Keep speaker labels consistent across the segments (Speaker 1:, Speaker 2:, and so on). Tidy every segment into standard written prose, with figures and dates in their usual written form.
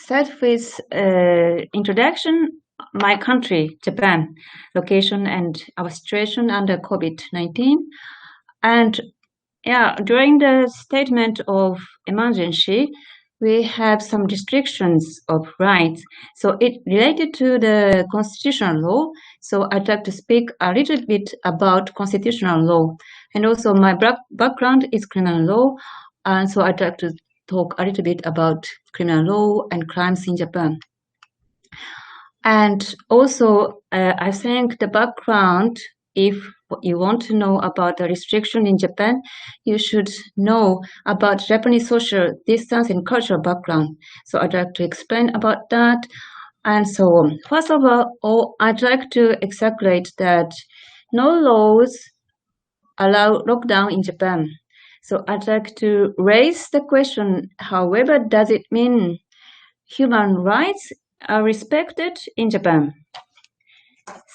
Speaker 1: start with introduction, my country, Japan, location and our situation under COVID-19. And yeah, during the statement of emergency, we have some restrictions of rights. So it related to the constitutional law. So I'd like to speak a little bit about constitutional law. And also my background is criminal law. And so I'd like to talk a little bit about criminal law and crimes in Japan. And also, I think the background, if you want to know about the restriction in Japan, you should know about Japanese social distance and cultural background. So I'd like to explain about that and so on. First of all, I'd like to exaggerate that no laws allow lockdown in Japan. So I'd like to raise the question, however, does it mean human rights are respected in Japan?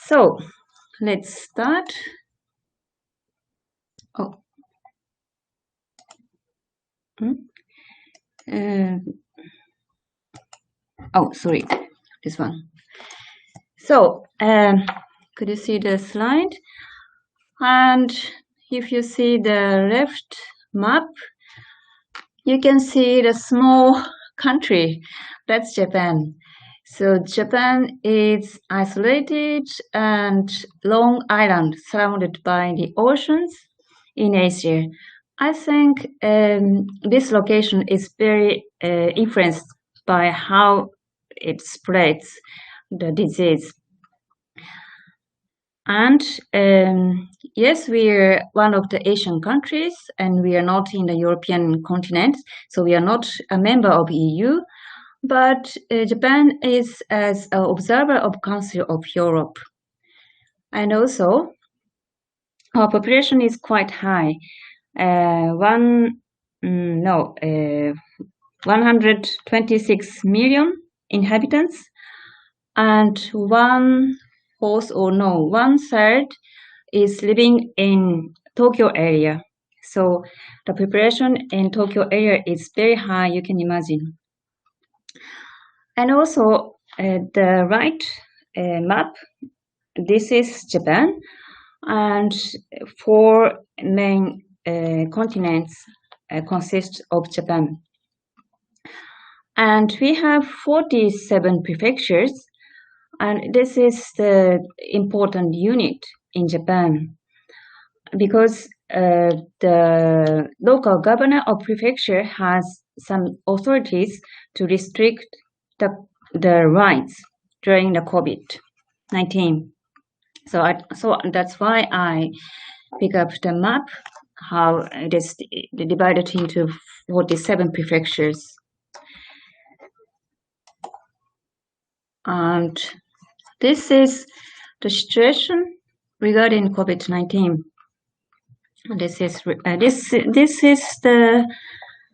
Speaker 1: So let's start. Sorry, this one. So could you see the slide? And if you see the left map, you can see the small country. That's Japan. So Japan is isolated and long island surrounded by the oceans in Asia. I think this location is very influenced by how it spreads the disease. And yes, we are one of the Asian countries, and we are not in the European continent, so we are not a member of EU. But Japan is as an observer of Council of Europe, and also our population is quite high. 126 million inhabitants, and 1/3 is living in Tokyo area. So the population in Tokyo area is very high, you can imagine. And also the right map, this is Japan, and 4 main continents consist of Japan. And we have 47 prefectures, and this is the important unit in Japan because the local governor of prefecture has some authorities to restrict the rights during the COVID-19. So that's why I pick up the map, how it is divided into 47 prefectures. And this is the situation regarding COVID-19. This is the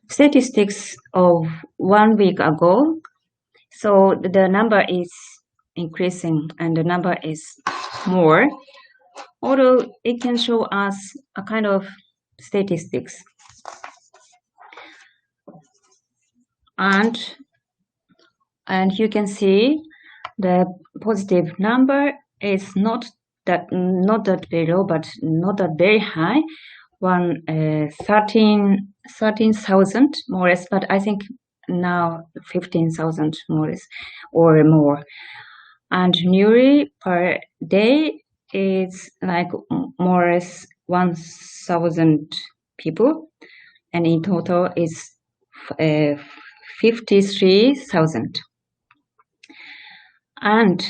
Speaker 1: statistics of 1 week ago. So the number is increasing and the number is more, although it can show us a kind of statistics. And you can see the positive number is not that very low, but not that very high. 13,000 more or less, but I think now 15,000 more or less or more. And newly per day is like more or less 1,000 people, and in total is 53,000. And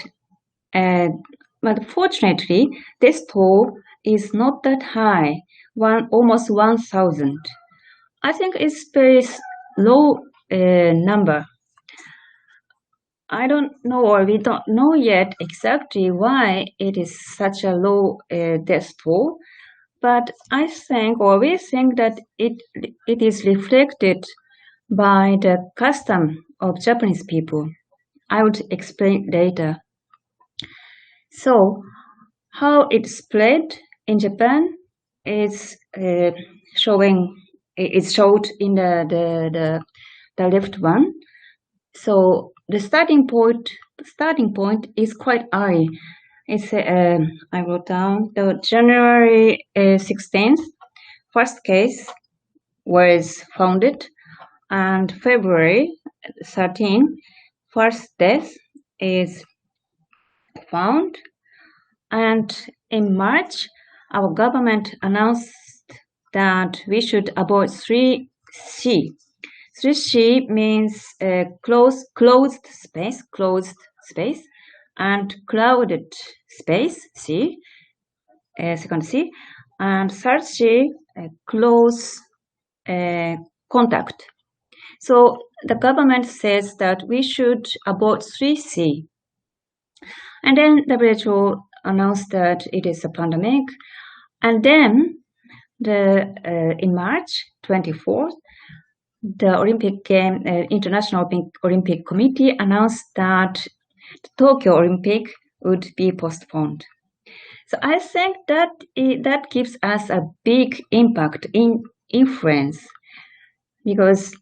Speaker 1: but fortunately, this toll is not that high, almost 1,000. I think it's very low number. I don't know, or we don't know yet exactly why it is such a low death toll, but I think, or we think that it is reflected by the custom of Japanese people. I would explain later. So, how it spread in Japan is showed in the left one. So the starting point is quite early. It's I wrote down the January 16th, first case was founded, and February 13th, first death is found, and in March, our government announced that we should avoid 3C. 3C means closed space, and crowded space, C, second C, and third C, close contact. So the government says that we should avoid 3C. And then WHO announced that it is a pandemic. And then in March 24th, the International Olympic Committee announced that the Tokyo Olympic would be postponed. So I think that that gives us a big impact in influence, because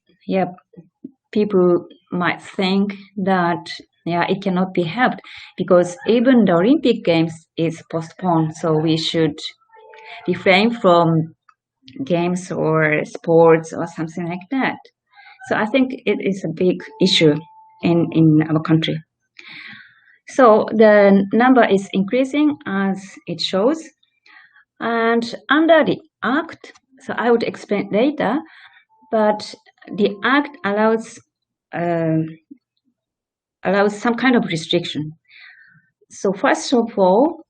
Speaker 1: people might think that it cannot be helped because even the Olympic Games is postponed, so we should refrain from games or sports or something like that. So I think it is a big issue in our country. So the number is increasing as it shows, and under the Act, so I would explain later, but the Act allows some kind of restriction. So first of all,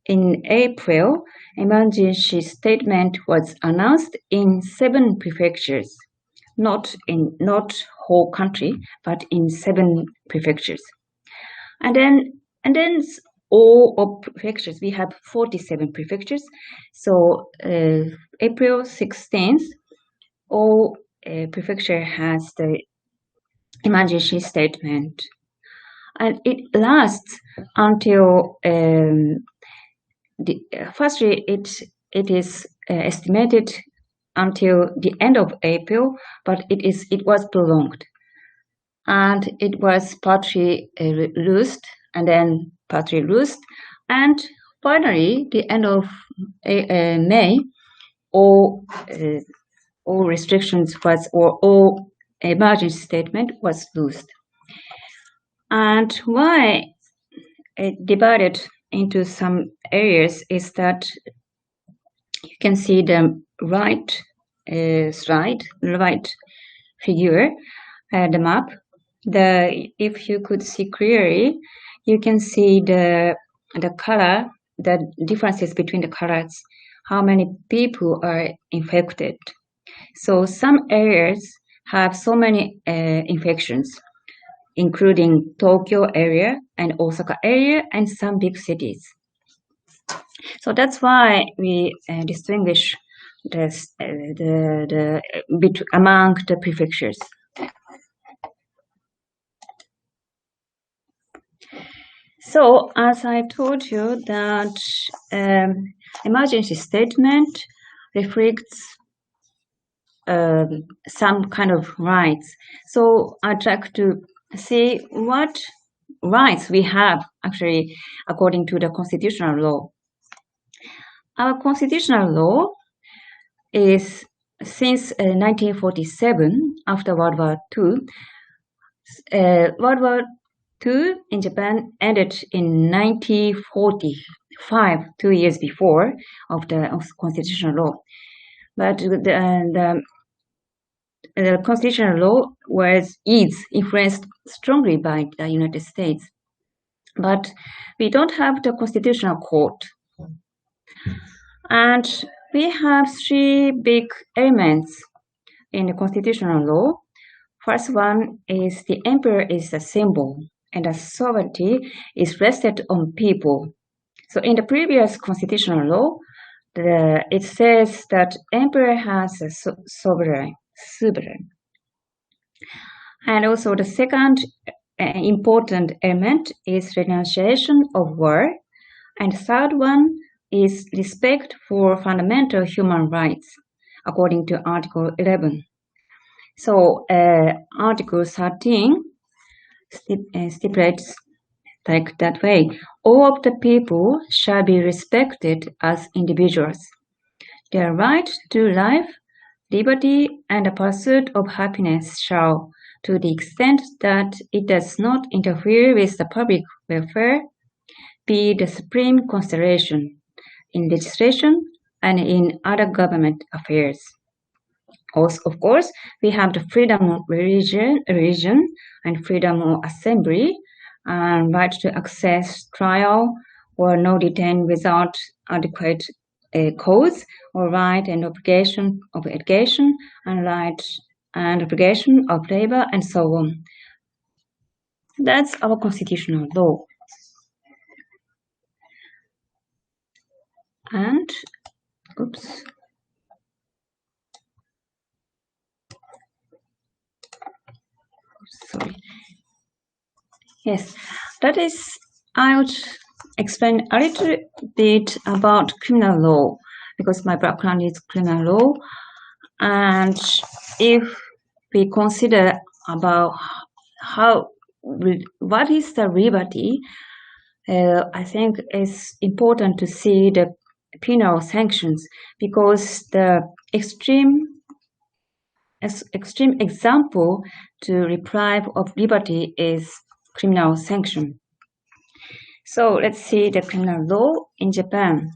Speaker 1: in April, emergency statement was announced in 7 prefectures, not whole country, but in 7 prefectures. And then all of prefectures, we have 47 prefectures. So April 16th, all prefecture has the emergency statement, and it lasts until firstly it is estimated until the end of April, but it was prolonged, and it was partly loosed and then partly loosed, and finally the end of May, all restrictions or all emergency statement was loosed. And why it divided into some areas is that you can see the right figure, the map. If you could see clearly, you can see the color, the differences between the colors, how many people are infected. So some areas have so many infections, including Tokyo area and Osaka area and some big cities. So that's why we distinguish among the prefectures. So as I told you that emergency statement reflects some kind of rights. So I'd like to see what rights we have actually according to the constitutional law. Our constitutional law is since 1947, after World War II. World War II in Japan ended in 1945, 2 years before of the constitutional law. But the constitutional law is influenced strongly by the United States. But we don't have the constitutional court. And we have 3 big elements in the constitutional law. First one is the emperor is a symbol, and the sovereignty is vested on people. So in the previous constitutional law, it says that emperor has a sovereign. And also the second important element is renunciation of war, and third one is respect for fundamental human rights, according to Article 11. So Article 13 stipulates like that way. All of the people shall be respected as individuals. Their right to life, liberty, and the pursuit of happiness shall, to the extent that it does not interfere with the public welfare, be the supreme consideration in legislation and in other government affairs. Also, of course, we have the freedom of religion and freedom of assembly, and right to access trial or no detain without adequate cause, or right and obligation of education, and right and obligation of labor, and so on. That's our constitutional law. And, oops. Sorry. Yes, that is, I would explain a little bit about criminal law, because my background is criminal law. And if we consider about what is the liberty, I think it's important to see the penal sanctions, because the extreme example to deprive of liberty is criminal sanction. So let's see the criminal law in Japan.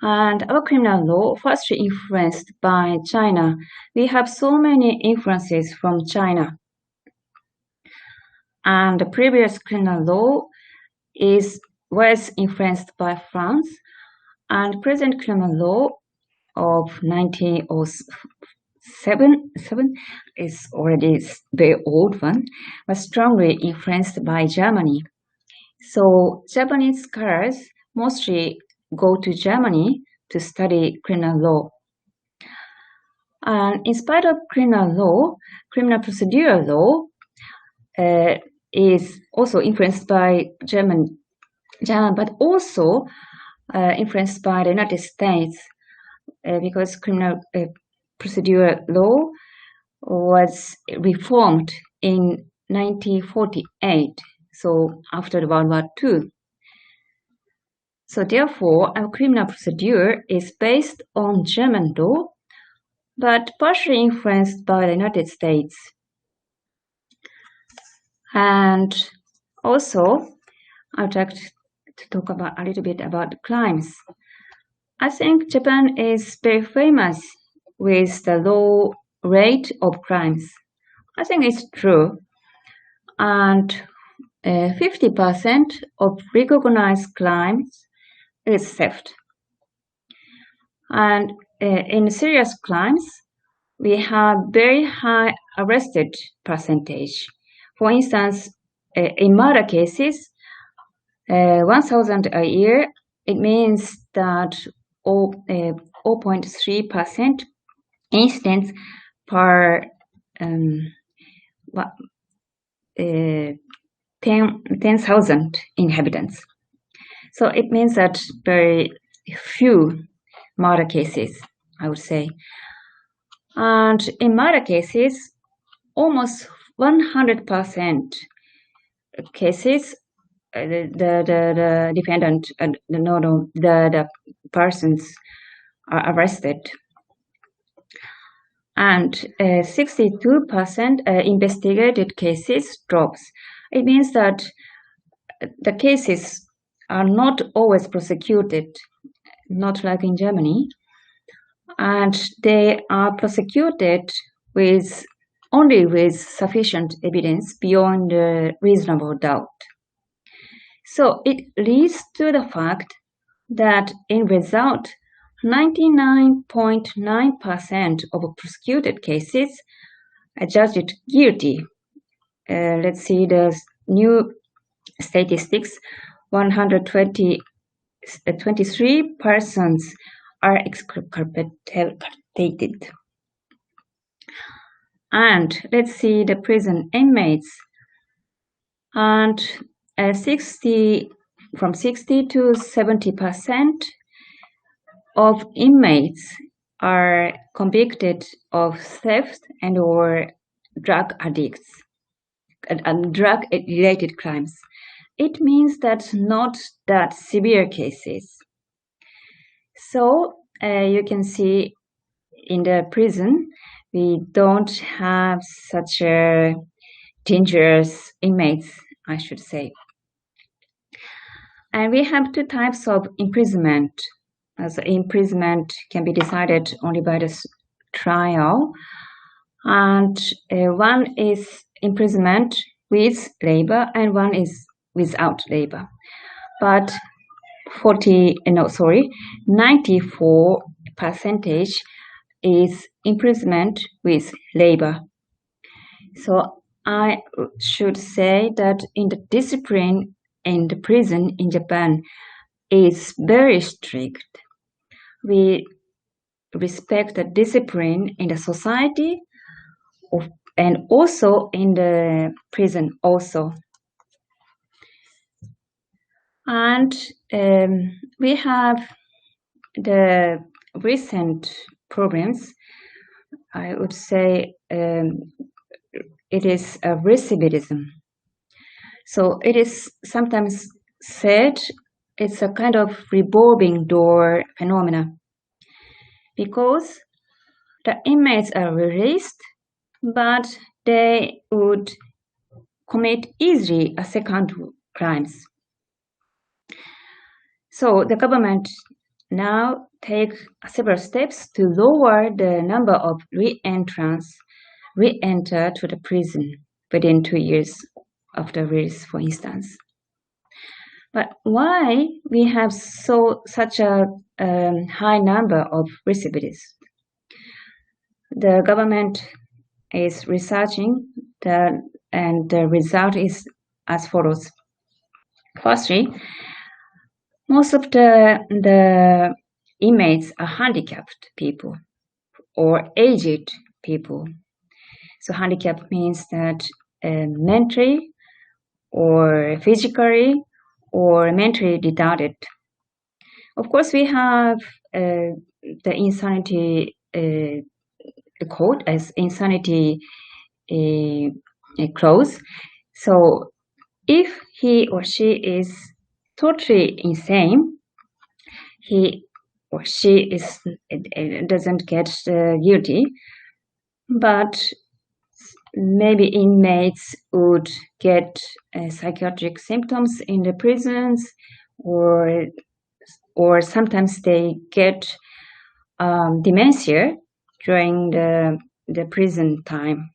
Speaker 1: And our criminal law, firstly influenced by China. We have so many influences from China. And the previous criminal law was influenced by France, and present criminal law of 1907 is already very old one, was strongly influenced by Germany. So Japanese scholars mostly go to Germany to study criminal law. And in spite of criminal law, criminal procedural law is also influenced by German, but also influenced by the United States, because criminal procedural law was reformed in 1948, so after World War II. So therefore, our criminal procedure is based on German law, but partially influenced by the United States. And also, I'd like to talk about a little bit about crimes. I think Japan is very famous with the low rate of crimes. I think it's true. And 50% of recognized crimes is theft. And in serious crimes, we have very high arrested percentage. For instance, in murder cases, 1,000 a year, it means that 0.3% incidents per 10,000 inhabitants. So it means that very few murder cases, I would say. And in murder cases, almost 100% cases, the defendant, the persons are arrested. And 62% investigated cases drops. It means that the cases are not always prosecuted, not like in Germany, and they are prosecuted only with sufficient evidence beyond reasonable doubt. So it leads to the fact that in result, 99.9% of prosecuted cases are judged guilty. Let's see the new statistics. 123 persons are exculpated. And let's see the prison inmates. And from 60 to 70% of inmates are convicted of theft and or drug addicts. drug-related crimes. It means that not that severe cases. So you can see in the prison, we don't have such a dangerous inmates, I should say. And we have two types of imprisonment. So imprisonment can be decided only by the trial. And one is imprisonment with labor and one is without labor. But 94% is imprisonment with labor. So I should say that in the discipline in the prison in Japan is very strict. We respect the discipline in the society and also in the prison also. And we have the recent problems. I would say it is a recidivism. So it is sometimes said it's a kind of revolving door phenomena because the inmates are released, but they would commit easily a second crimes. So the government now take several steps to lower the number of re-enter to the prison within 2 years after release, for instance. But why we have such a high number of recidivists? The government is researching and the result is as follows. Firstly, most of the inmates are handicapped people or aged people. So handicap means that mentally or physically or mentally retarded. Of course, we have the insanity code as insanity clause. So if he or she is totally insane, he or she doesn't get guilty, but maybe inmates would get psychiatric symptoms in the prisons, or sometimes they get dementia during the prison time.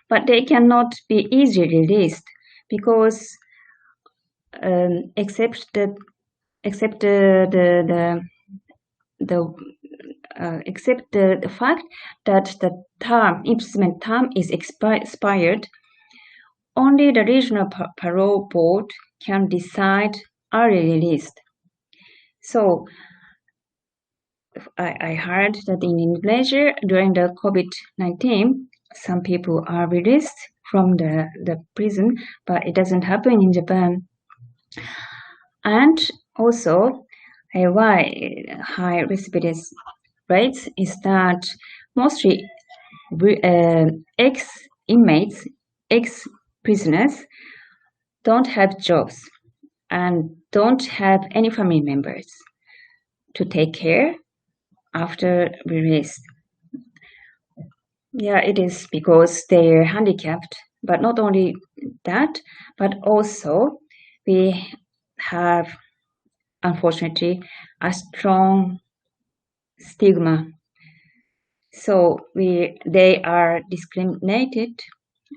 Speaker 1: But they cannot be easily released because except the fact that the imprisonment term is expired, only the regional parole board can decide early release. So I heard that in Indonesia during the COVID-19, some people are released from the prison, but it doesn't happen in Japan. And also, why high recidivist rates is that mostly ex-inmates, ex-prisoners don't have jobs and don't have any family members to take care after release. Yeah, it is because they're handicapped, but not only that, but also we have, unfortunately, a strong stigma. So they are discriminated.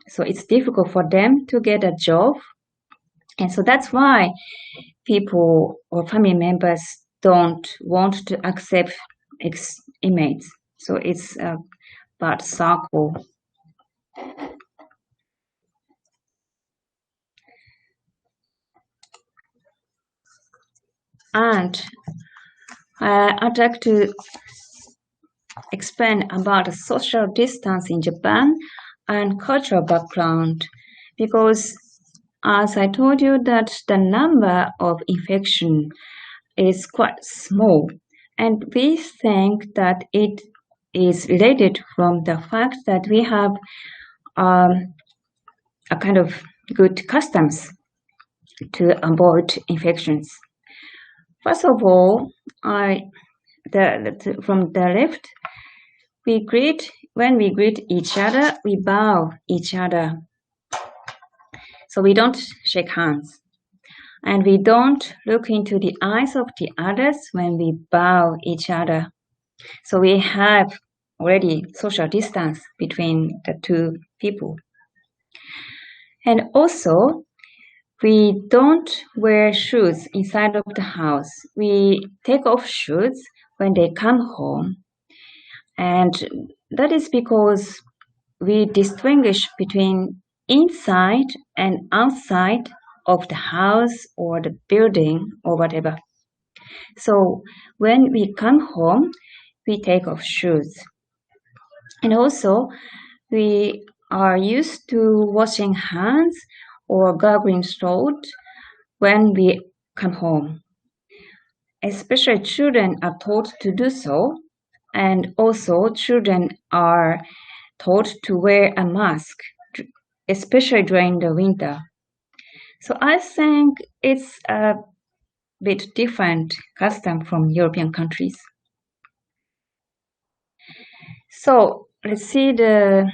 Speaker 1: So it's difficult for them to get a job. And so that's why people or family members don't want to accept ex-inmates. So it's a bad circle. And I'd like to explain about the social distance in Japan and cultural background, because as I told you that the number of infection is quite small, and we think that it is related from the fact that we have a kind of good customs to avoid infections. First of all, from the left, when we greet each other, we bow each other. So we don't shake hands. And we don't look into the eyes of the others when we bow each other. So we have already social distance between the two people. And also, we don't wear shoes inside of the house. We take off shoes when they come home. And that is because we distinguish between inside and outside of the house or the building or whatever. So when we come home, we take off shoes. And also, we are used to washing hands or gargling throat when we come home. Especially children are taught to do so, and also children are taught to wear a mask, especially during the winter. So I think it's a bit different custom from European countries. So let's see the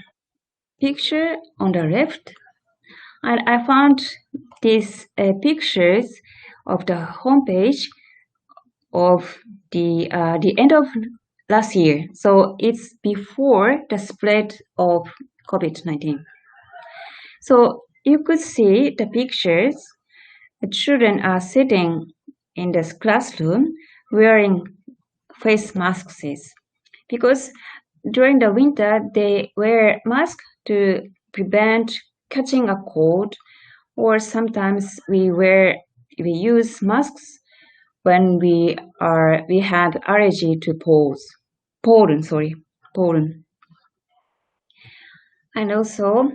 Speaker 1: picture on the left. And I found these pictures of the homepage of the end of last year. So it's before the spread of COVID-19. So you could see the pictures. The children are sitting in this classroom wearing face masks because during the winter they wear masks to prevent catching a cold, or sometimes we use masks when we have allergy to pollen. And also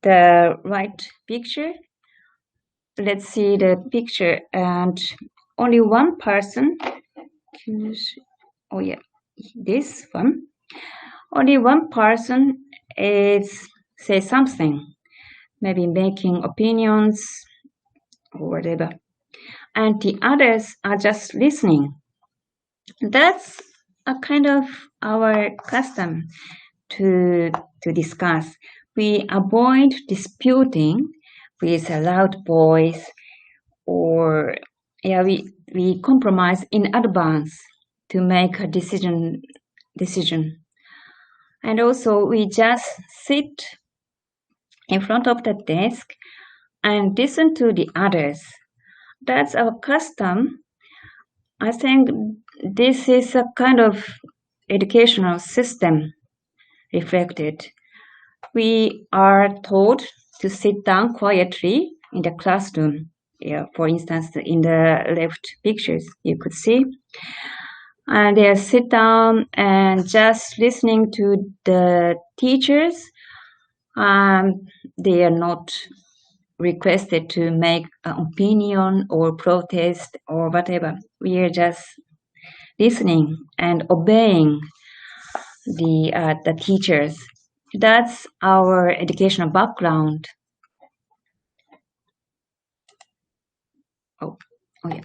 Speaker 1: the right picture. Let's see the picture, and only one person. Oh yeah, this one. Only one person say something, maybe making opinions or whatever, and the others are just listening. That's a kind of our custom to discuss. We avoid disputing with a loud voice, or we compromise in advance to make a decision. And also we just sit in front of the desk and listen to the others. That's our custom. I think this is a kind of educational system reflected. We are taught to sit down quietly in the classroom. Yeah, for instance, in the left pictures, you could see. And they sit down and just listening to the teachers. They are not requested to make an opinion or protest or whatever. We are just listening and obeying the teachers. That's our educational background. Oh yeah.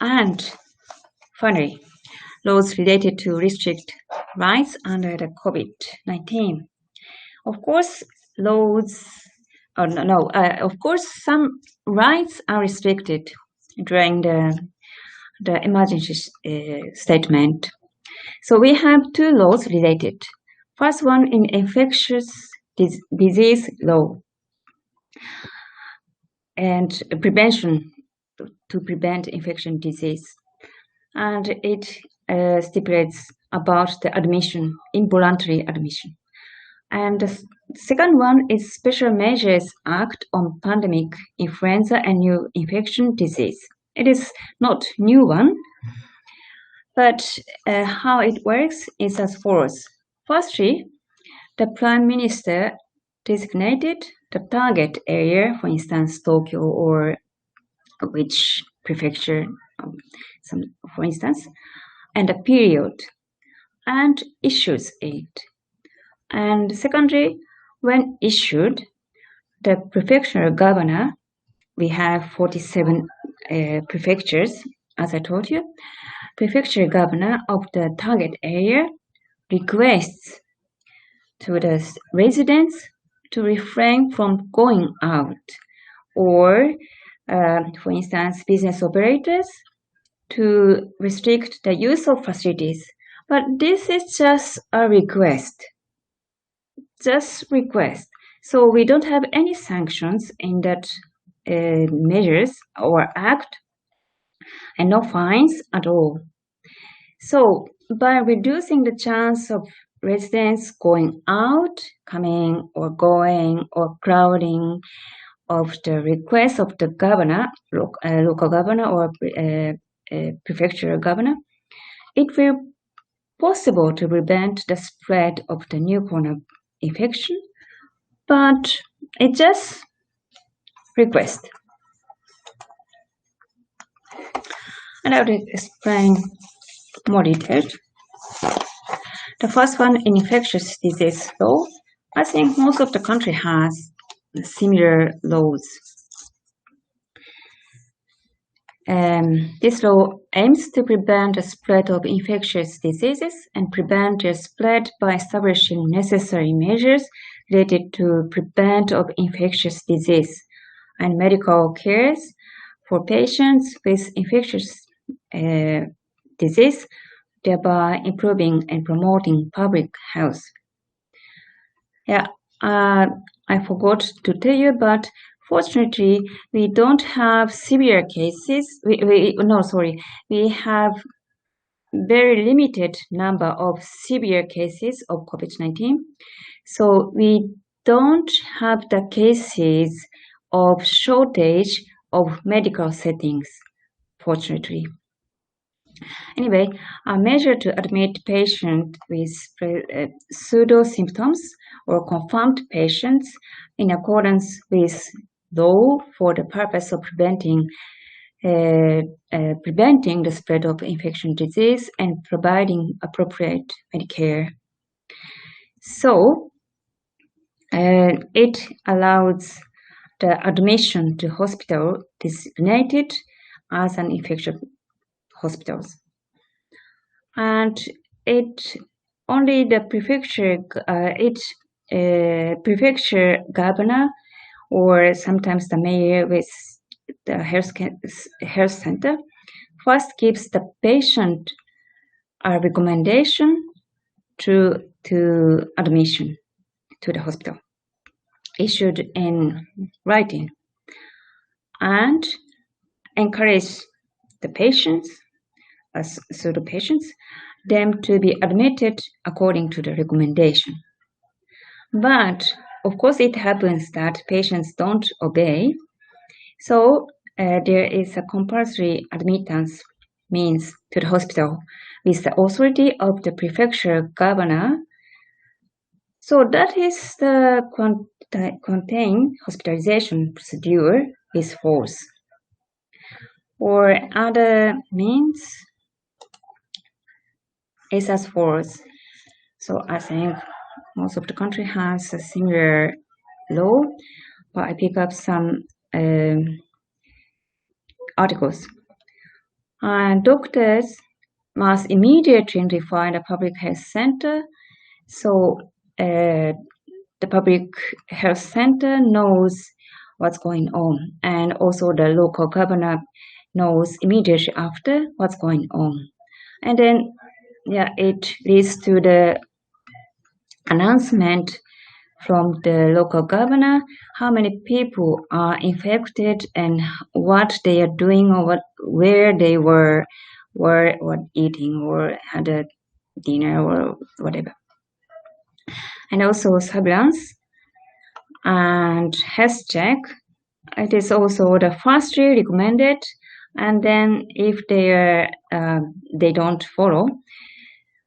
Speaker 1: And finally, laws related to restrict rights under the COVID-19. Of course, of course, some rights are restricted during the emergency statement. So we have two laws related. First one in infectious disease law and prevention to prevent infection disease. And it stipulates about the admission, involuntary admission. And the second one is Special Measures Act on Pandemic Influenza and New Infection Disease. It is not new one, but how it works is as follows. Firstly, the Prime Minister designated the target area, for instance, Tokyo or which prefecture, for instance, and a period, and issues it. And secondly, When issued, the prefectural governor, we have 47 prefectures, as I told you. Prefectural governor of the target area requests to the residents to refrain from going out, or, for instance, business operators to restrict the use of facilities. But this is just a request. Just request. So we don't have any sanctions in that measures or act, and no fines at all. So by reducing the chance of residents going out, coming or going, or crowding of the request of the governor, local governor or prefectural governor, it will be possible to prevent the spread of the new corona infection, but it just request. And I will explain more detailed. The first one, in infectious disease law. I think most of the country has similar laws. This law aims to prevent the spread of infectious diseases and prevent their spread by establishing necessary measures related to prevent of infectious disease and medical cares for patients with infectious disease, thereby improving and promoting public health. Yeah, I forgot to tell you, but fortunately, we don't have severe cases. We have very limited number of severe cases of COVID-19. So we don't have the cases of shortage of medical settings, fortunately. Anyway, a measure to admit patients with pseudo symptoms or confirmed patients in accordance with law for the purpose of preventing the spread of infection disease and providing appropriate Medicare. So it allows the admission to hospital designated as an infection hospitals, and it only the prefecture governor or sometimes the mayor with the health center first gives the patient a recommendation to admission to the hospital, issued in writing, and encourage the patients, pseudo patients, them to be admitted according to the recommendation. But of course, it happens that patients don't obey. So there is a compulsory admittance means to the hospital with the authority of the prefecture governor. So that is the contain hospitalization procedure with force. Or other means is as force. So I think most of the country has a similar law, but I pick up some articles. Doctors must immediately notify the public health center, so the public health center knows what's going on, and also the local governor knows immediately after what's going on. And then, it leads to the announcement from the local governor how many people are infected and what they are doing or where they were eating or had a dinner or whatever. And also surveillance and health check. It is also the firstly recommended, and then if they don't follow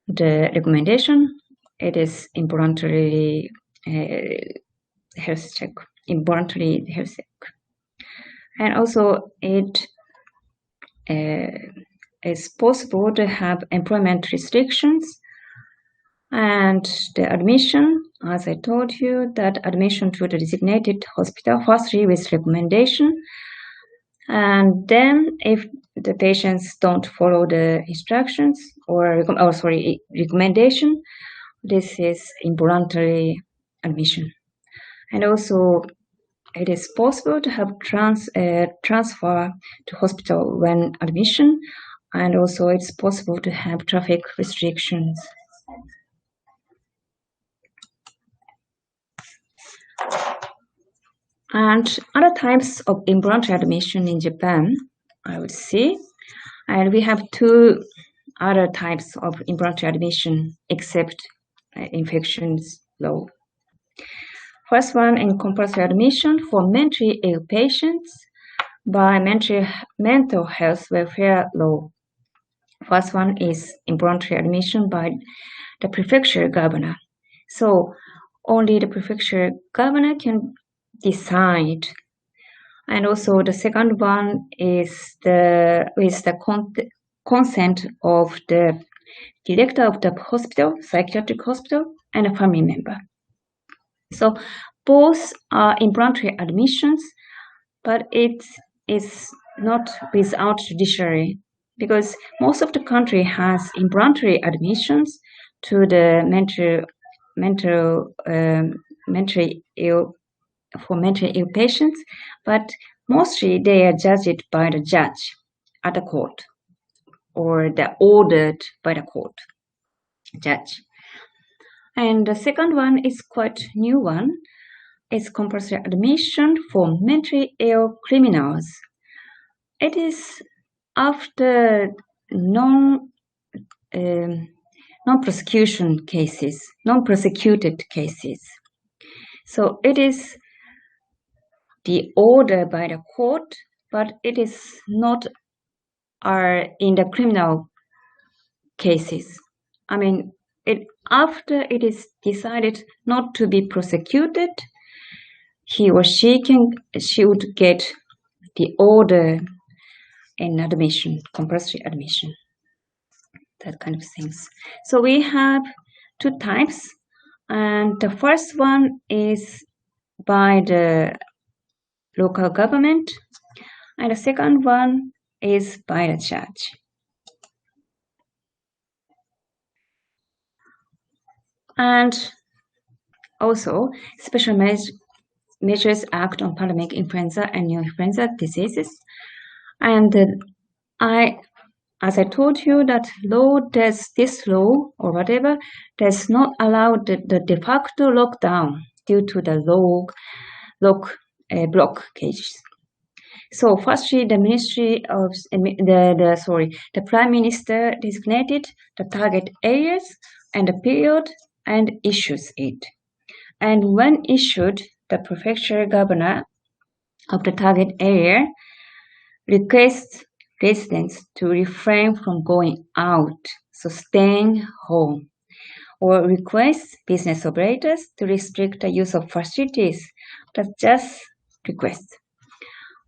Speaker 1: the recommendation, it is involuntary health check. And also it is possible to have employment restrictions and the admission as I told you, that admission to the designated hospital, firstly with recommendation, and then if the patients don't follow the instructions or recommendation, this is involuntary admission. And also, it is possible to have transfer to hospital when admission, and also it's possible to have traffic restrictions. And other types of involuntary admission in Japan, I would say, and we have two other types of involuntary admission except infections law. First one in compulsory admission for mentally ill patients by mental health welfare law. First one is involuntary admission by the prefecture governor. So only the prefecture governor can decide. And also the second one is with the consent of the director of the hospital, psychiatric hospital, and a family member. So both are involuntary admissions, but it is not without judiciary, because most of the country has involuntary admissions to the mentally ill patients, but mostly they are judged by the judge at the court, or they're ordered by the court judge. And the second one is quite new one. It's compulsory admission for mentally ill criminals. It is after non-prosecuted cases. So it is the order by the court, but it is not in the criminal cases. I mean, after it is decided not to be prosecuted, he or she would get the order in admission, compulsory admission, that kind of things. So we have two types, and the first one is by the local government, and the second one is by the judge. And also, Special Measures Act on Pandemic Influenza and New Influenza Diseases. And as I told you, that this law or whatever does not allow the de facto lockdown due to the blockages. So firstly, the the Prime Minister designated the target areas and the period and issues it. And when issued, the prefecture governor of the target area requests residents to refrain from going out, so staying home, or requests business operators to restrict the use of facilities. That's just request.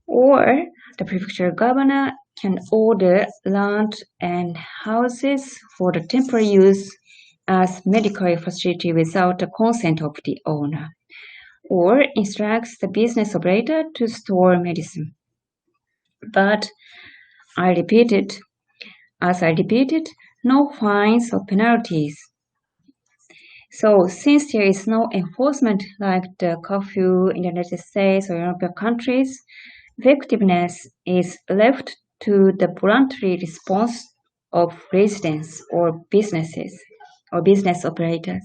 Speaker 1: Or the prefecture governor can order land and houses for the temporary use as medical facility without the consent of the owner, or instructs the business operator to store medicine. But as I repeated, no fines or penalties. So since there is no enforcement like the curfew in the United States or European countries, effectiveness is left to the voluntary response of residents or businesses or business operators.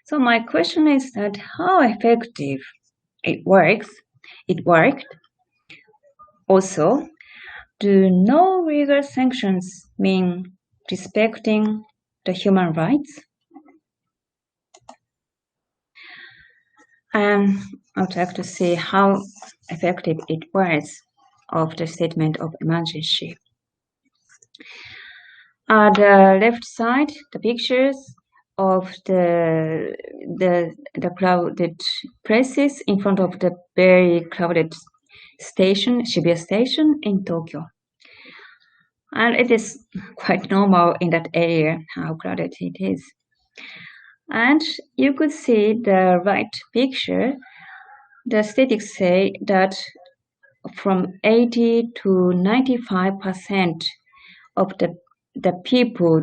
Speaker 1: So my question is that how effective it worked. Also, do no legal sanctions mean respecting the human rights? I would like to see how effective it was of the statement of emergency. At the left side, the pictures of the crowded places in front of the very crowded station, Shibuya Station in Tokyo. And it is quite normal in that area how crowded it is. And you could see the right picture. The statistics say that from 80 to 95% of the people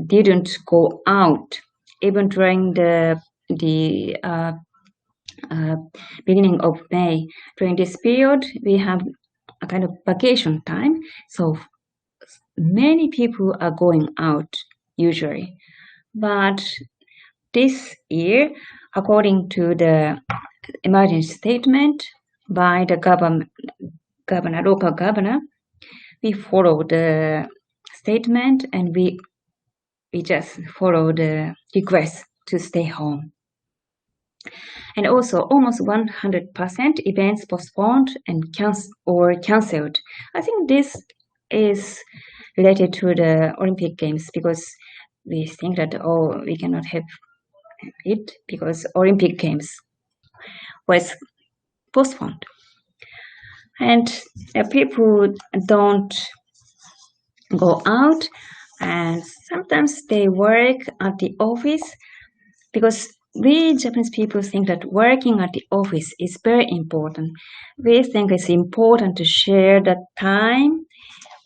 Speaker 1: didn't go out even during the beginning of May. During this period, we have a kind of vacation time, so many people are going out usually. But this year, according to the emergency statement by the local governor, we follow the statement and we just follow the request to stay home. And also almost 100% events postponed and cancelled. I think this is related to the Olympic Games because we think that we cannot have it because Olympic Games was postponed. And people don't go out and sometimes they work at the office because we Japanese people think that working at the office is very important. We think it's important to share the time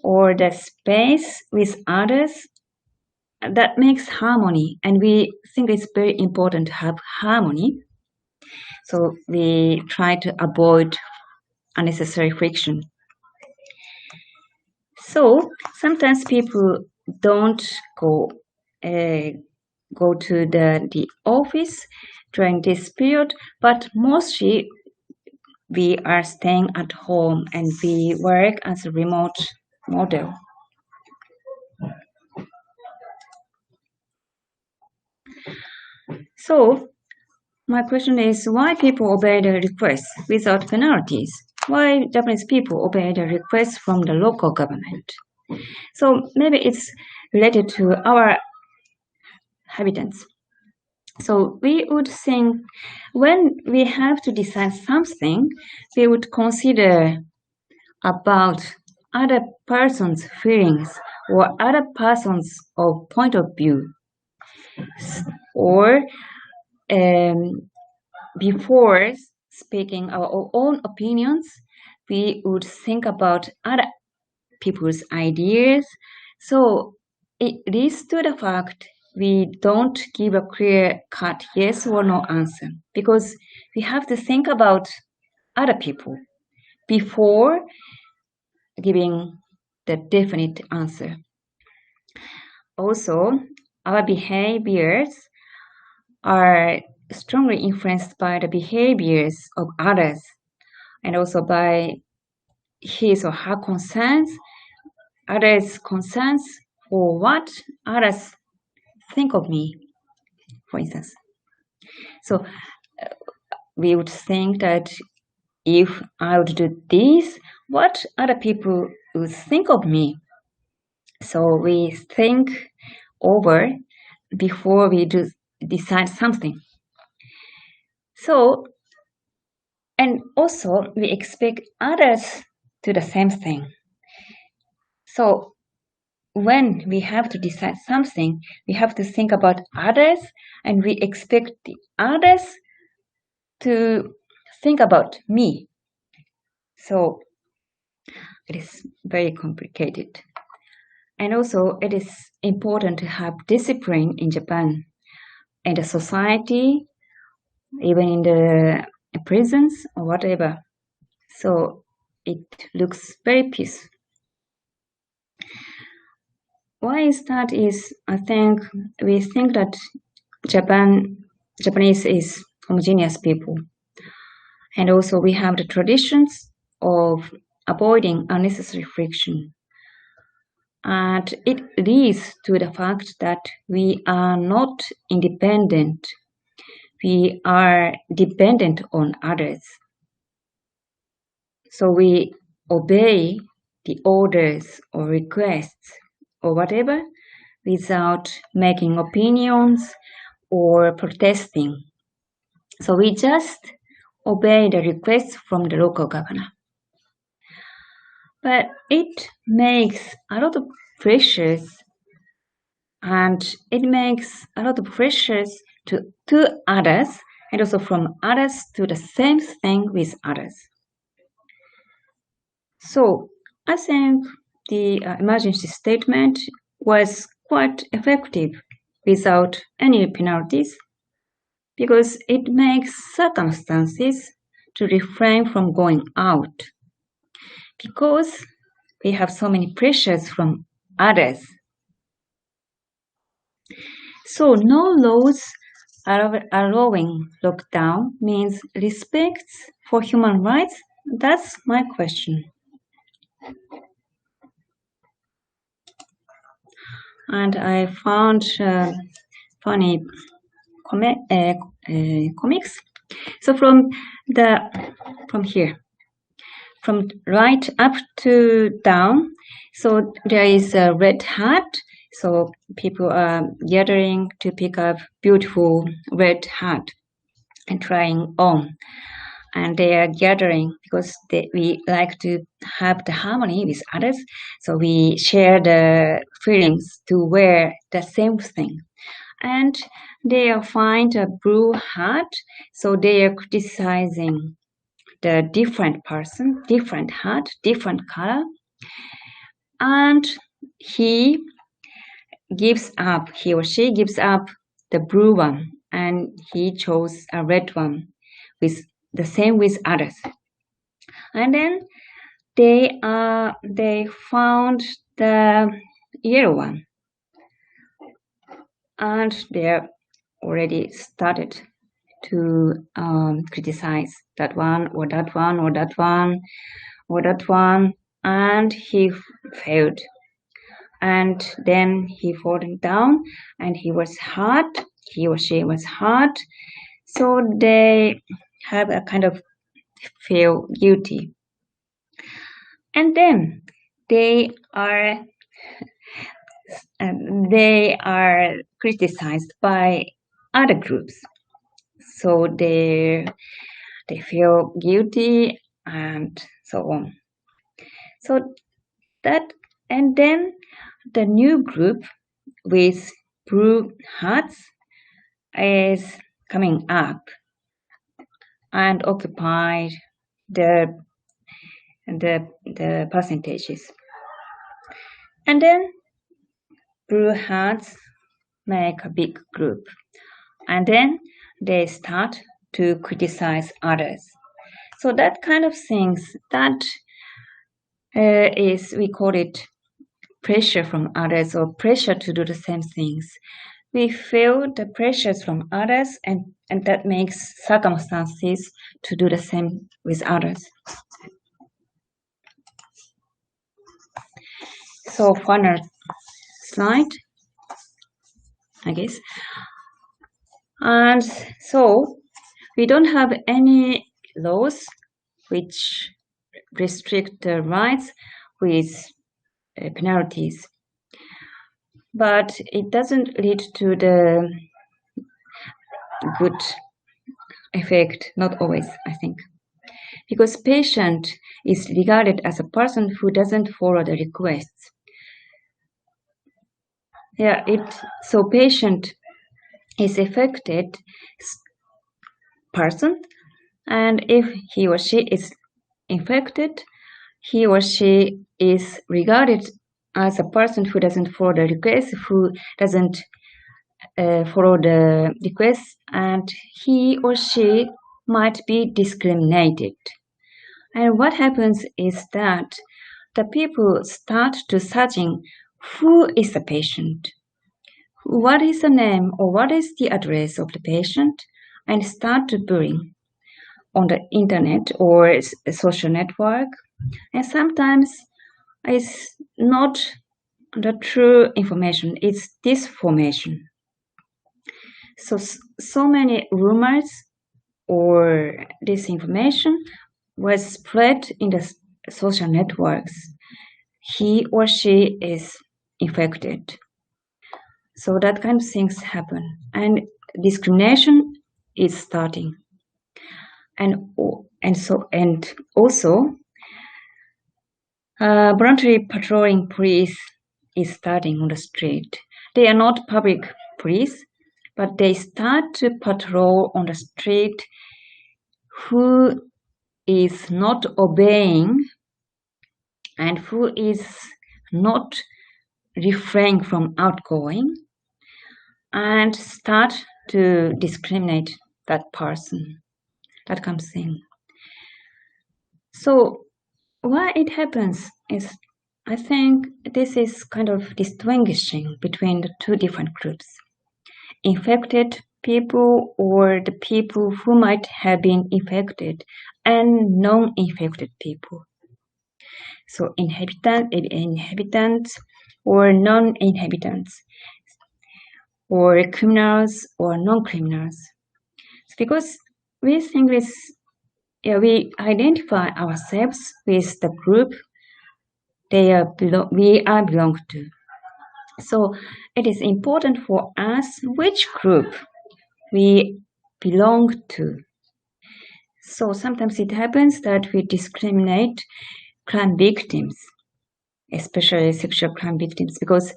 Speaker 1: or the space with others. That makes harmony, and we think it's very important to have harmony. So we try to avoid unnecessary friction. So sometimes people don't go to the office during this period, but mostly we are staying at home and we work as a remote model. So my question is why people obey the requests without penalties? Why Japanese people obey the requests from the local government? So maybe it's related to our habitants. So we would think when we have to decide something, we would consider about other person's feelings or other person's point of view. Or before speaking our own opinions, we would think about other people's ideas. So it leads to the fact we don't give a clear-cut yes or no answer because we have to think about other people before giving the definite answer. Also, our behaviors are strongly influenced by the behaviors of others and also by his or her concerns, others' concerns for what others think of me, for instance. So we would think that if I would do this, what other people would think of me. So we think over before we decide something. So, and also we expect others to do the same thing. So when we have to decide something, we have to think about others and we expect the others to think about me. So it is very complicated. And also it is important to have discipline in Japan, in the society, even in the prisons or whatever. So it looks very peaceful. Why is that is, I think we think that Japanese is homogeneous people. And also we have the traditions of avoiding unnecessary friction. And it leads to the fact that we are not independent. We are dependent on others. So we obey the orders or requests or whatever without making opinions or protesting. So we just obey the requests from the local governor. But it makes a lot of pressures and it makes a lot of pressures to others, and also from others to the same thing with others. So I think the emergency statement was quite effective without any penalties, because it makes circumstances to refrain from going out, because we have so many pressures from others. So no laws allowing lockdown means respect for human rights? That's my question. And I found funny comics. So from here, from right up to down, so there is a red hat. So people are gathering to pick up beautiful red hat and trying on. And they are gathering because we like to have the harmony with others. So we share the feelings to wear the same thing. And they find a blue hat. So they are criticizing the different person, different hat, different color. And he or she gives up the blue one, and he chose a red one with the same with others. And then they found the yellow one, and they already started to criticize that one or that one or that one or that one, and he failed. And then he falling down, and he or she was hurt. So they have a kind of feel guilty. And then they are criticized by other groups. So they feel guilty and so on. So that, and then the new group with blue hats is coming up and occupied the percentages. And then blue hats make a big group, and then they start to criticize others. So that kind of things, that we call it pressure from others, or pressure to do the same things. We feel the pressures from others, and that makes circumstances to do the same with others. So final slide, I guess. And so we don't have any laws which restrict the rights with penalties, but it doesn't lead to the good effect, not always, I think, because patient is regarded as a person who doesn't follow the requests. So patient is affected person, and if he or she is infected, he or she is regarded as a person who doesn't follow the request, who doesn't follow the request, and he or she might be discriminated. And what happens is that the people start to searching who is the patient, what is the name or what is the address of the patient, and start to bullying on the internet or a social network. And sometimes it's not the true information, it's disinformation. So many rumors or disinformation was spread in the social networks. He or she is infected. So that kind of things happen, and discrimination is starting. And also voluntary patrolling police is starting on the street. They are not public police, but they start to patrol on the street who is not obeying and who is not refraining from outgoing, and start to discriminate that person. That comes in. So why it happens is, I think this is kind of distinguishing between the two different groups. Infected people, or the people who might have been infected, and non-infected people. So inhabitants or non-inhabitants, or criminals or non-criminals. Because we think we identify ourselves with the group we are belong to. So it is important for us which group we belong to. So sometimes it happens that we discriminate crime victims, especially sexual crime victims, because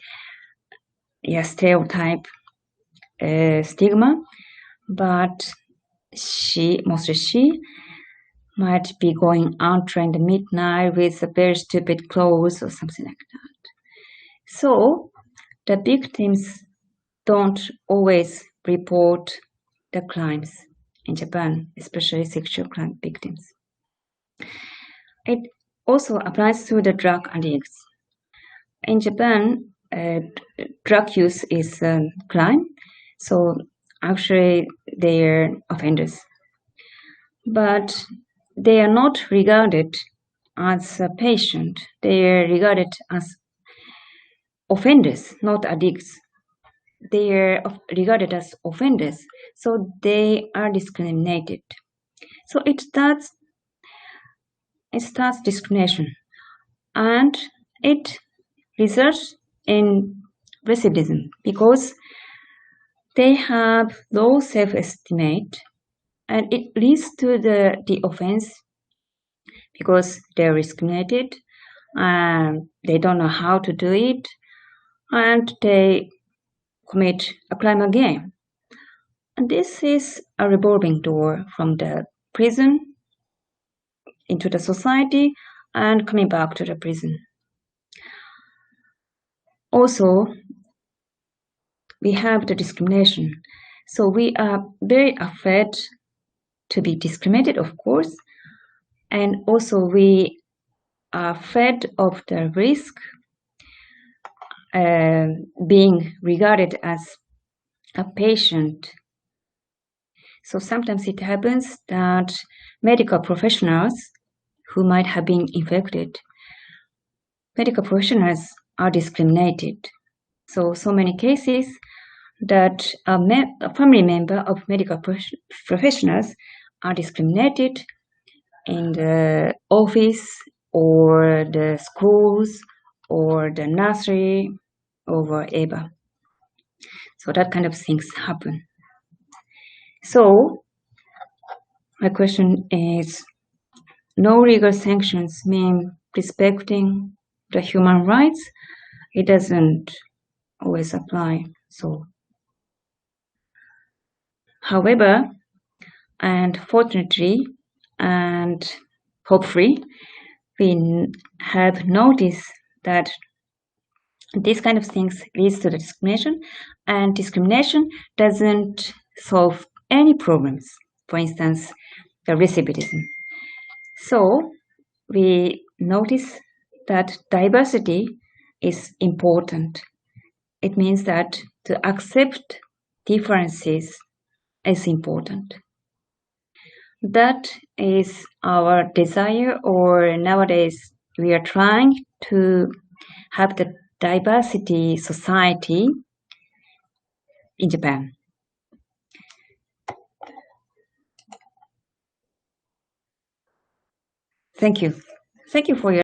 Speaker 1: stereotype, stigma, but mostly she might be going out in the midnight with very stupid clothes or something like that. So the victims don't always report the crimes in Japan, especially sexual crime victims. It also applies to the drug addicts. In Japan, drug use is a crime, so actually they are offenders. But they are not regarded as a patient. They are regarded as offenders, not addicts. They are regarded as offenders, so they are discriminated. So it starts discrimination, and it results in recidivism because they have low self-estimate, and it leads to the offense because they're discriminated and they don't know how to do it, and they commit a crime again. And this is a revolving door from the prison into the society and coming back to the prison. Also, we have the discrimination. So we are very afraid to be discriminated, of course, and also we are afraid of the risk being regarded as a patient. So sometimes it happens that medical professionals who might have been infected, medical professionals are discriminated. So many cases that a family member of medical professionals are discriminated in the office or the schools or the nursery or whatever. So that kind of things happen. So my question is, no legal sanctions mean respecting the human rights? It doesn't always apply. So, however, and fortunately and hopefully, we have noticed that these kind of things leads to the discrimination, and discrimination doesn't solve any problems. For instance, the recidivism. So we notice that diversity is important. It means that to accept differences is important. That is our desire, or nowadays we are trying to have the diversity society in Japan. Thank you. Thank you for your